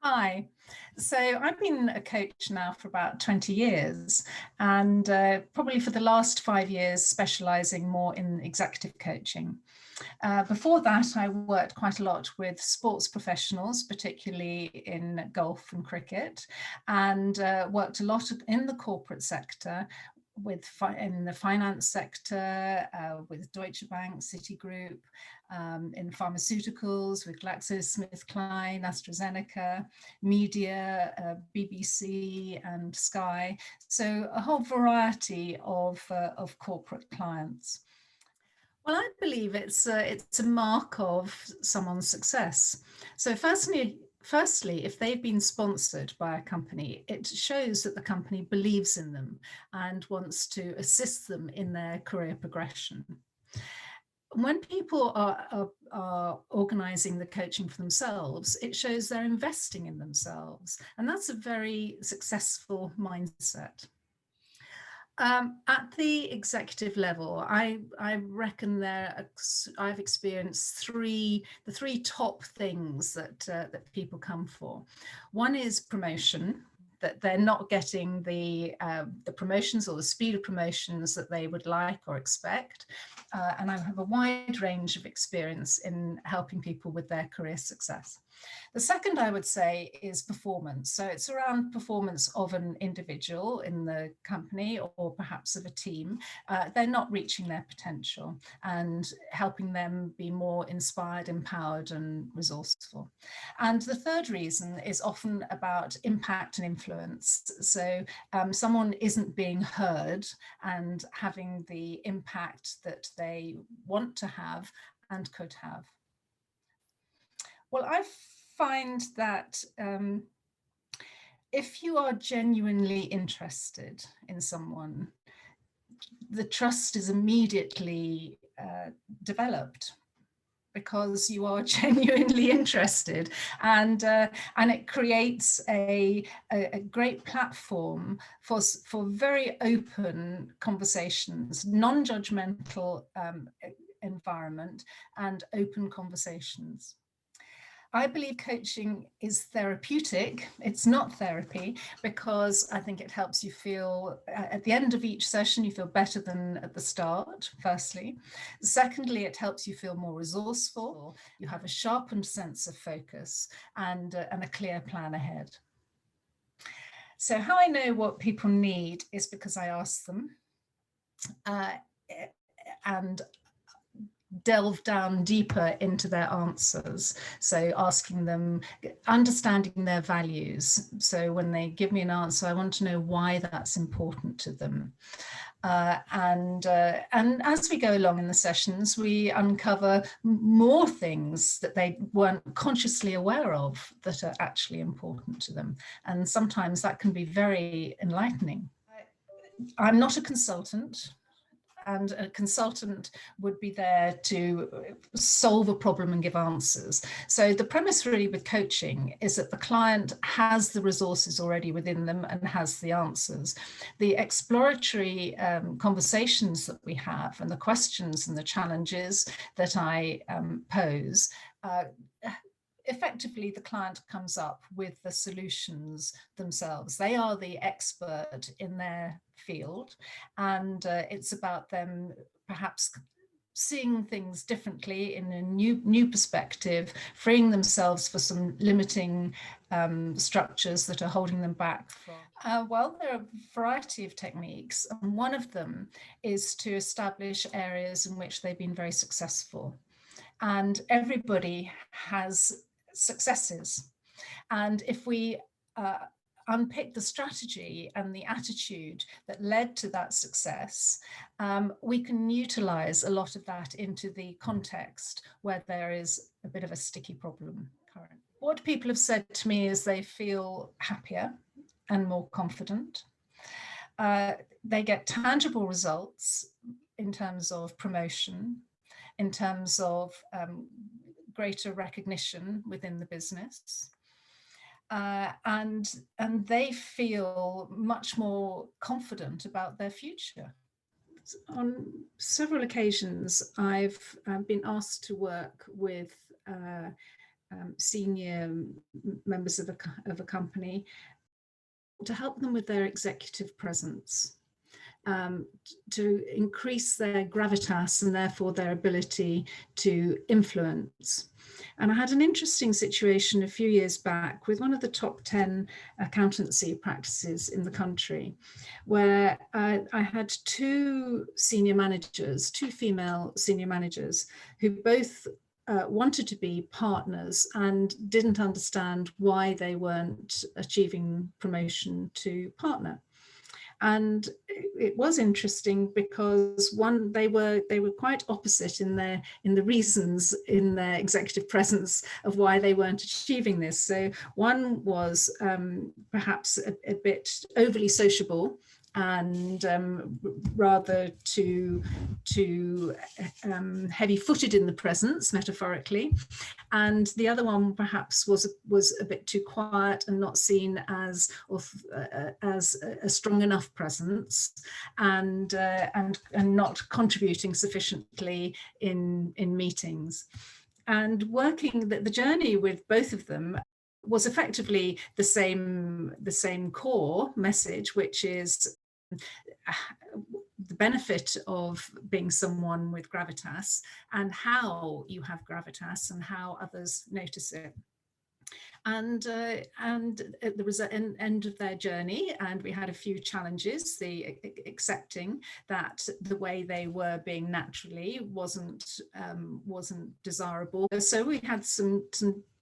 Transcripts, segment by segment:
Hi. So I've been a coach now for about 20 years and probably for the last 5 years specializing more in executive coaching. Before that, I worked quite a lot with sports professionals, particularly in golf and cricket, and worked a lot in the corporate sector in the finance sector, with Deutsche Bank, Citigroup, in pharmaceuticals with GlaxoSmithKline, AstraZeneca, media, BBC and Sky. So a whole variety of corporate clients. Well, I believe it's a mark of someone's success. So firstly, if they've been sponsored by a company, it shows that the company believes in them and wants to assist them in their career progression. When people are organising the coaching for themselves, it shows they're investing in themselves. And that's a very successful mindset. At the executive level, I reckon I've experienced the three top things that people come for. One is promotion, that they're not getting the promotions or the speed of promotions that they would like or expect. And I have a wide range of experience in helping people with their career success. The second, I would say, is performance. So it's around performance of an individual in the company or perhaps of a team. They're not reaching their potential and helping them be more inspired, empowered and resourceful. And the third reason is often about impact and influence. So someone isn't being heard and having the impact that they want to have and could have. Well, I find that if you are genuinely interested in someone, the trust is immediately developed because you are genuinely interested, and it creates a great platform for very open conversations, non-judgmental environment and open conversations. I believe coaching is therapeutic. It's not therapy, because I think it helps you feel, at the end of each session, you feel better than at the start, firstly. Secondly, it helps you feel more resourceful. You have a sharpened sense of focus and a clear plan ahead. So how I know what people need is because I ask them and delve down deeper into their answers. So asking them, understanding their values. So when they give me an answer, I want to know why that's important to them. And as we go along in the sessions, we uncover more things that they weren't consciously aware of that are actually important to them. And sometimes that can be very enlightening. I'm not a consultant, and a consultant would be there to solve a problem and give answers. So the premise really with coaching is that the client has the resources already within them and has the answers. The exploratory conversations that we have and the questions and the challenges that I pose, effectively the client comes up with the solutions themselves. They are the expert in their field, and it's about them perhaps seeing things differently in a new perspective, freeing themselves for some limiting structures that are holding them back from. Well, there are a variety of techniques, and one of them is to establish areas in which they've been very successful. And everybody has successes. And if we unpick the strategy and the attitude that led to that success, we can utilize a lot of that into the context where there is a bit of a sticky problem currently. What people have said to me is they feel happier and more confident. They get tangible results in terms of promotion, in terms of greater recognition within the business. And they feel much more confident about their future. On several occasions, I've been asked to work with senior members of a company to help them with their executive presence, to increase their gravitas and therefore their ability to influence. And I had an interesting situation a few years back with one of the top 10 accountancy practices in the country, where I had two senior managers, two female senior managers, who both wanted to be partners and didn't understand why they weren't achieving promotion to partner. And it was interesting because one, they were quite opposite in the reasons in their executive presence of why they weren't achieving this. So one was perhaps a bit overly sociable and rather too heavy-footed in the presence, metaphorically, and the other one perhaps was a bit too quiet and not seen as a strong enough presence, and not contributing sufficiently in meetings. And working the journey with both of them was effectively the same core message, which is the benefit of being someone with gravitas and how you have gravitas and how others notice it. And at the end of their journey, and we had a few challenges, accepting that the way they were being naturally wasn't desirable. So we had some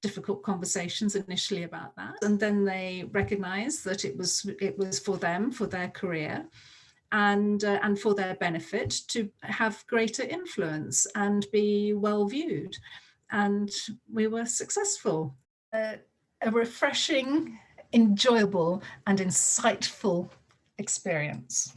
difficult conversations initially about that, and then they recognized that it was for them, for their career, and for their benefit to have greater influence and be well viewed. And we were successful. A refreshing, enjoyable, and insightful experience.